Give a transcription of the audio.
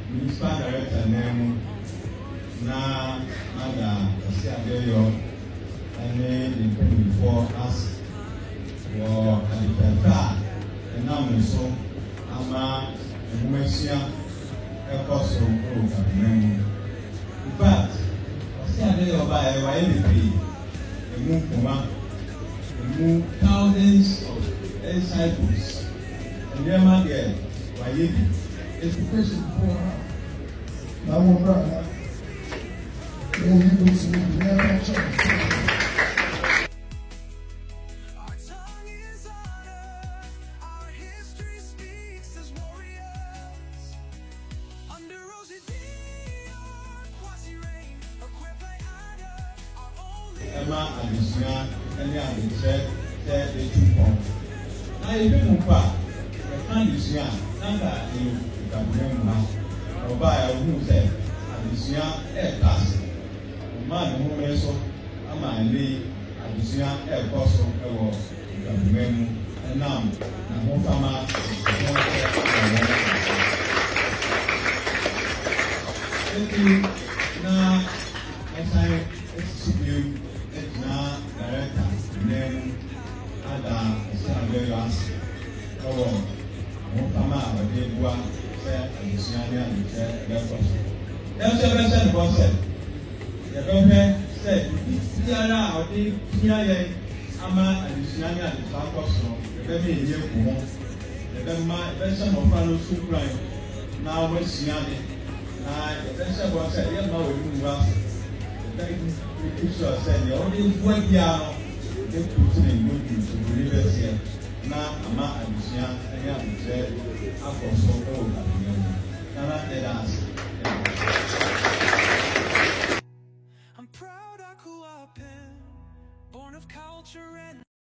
Municipal Director name na Mada Asiadeyo and before us for Adipenta and now so Ama Mumesia Ecoso name. In fact, Asiadeyo by YMP, a move thousands of disciples and their man there, YMP. Education for our brother. When he goes to the church. Our tongue is honor, our history speaks as warriors. Under Rosie Dion, Kwasi Rain, equipped by honor, our only. Emma Adisina, and the 2 points. Now, you don't know, I can't use you. Oba who said, Adisia air class. Man who may so, a man lay Adisia air cost of a and now, and Mofama now, as I execute it now, director, name, Ada, Samuels, Mofama, a big one. And Siania and Lefos. That's the best of what said. The government said, Tiara or the Tia Ama and Siania and Lefos, the baby in your home, the version of Fano Supline, now with Siani. The best of what said, yes, no, we move us. The very said, the only 1 year they put in good to believe us here. Now, Ama and Sian, and said, I was so old. I'm proud I grew up in, born of culture and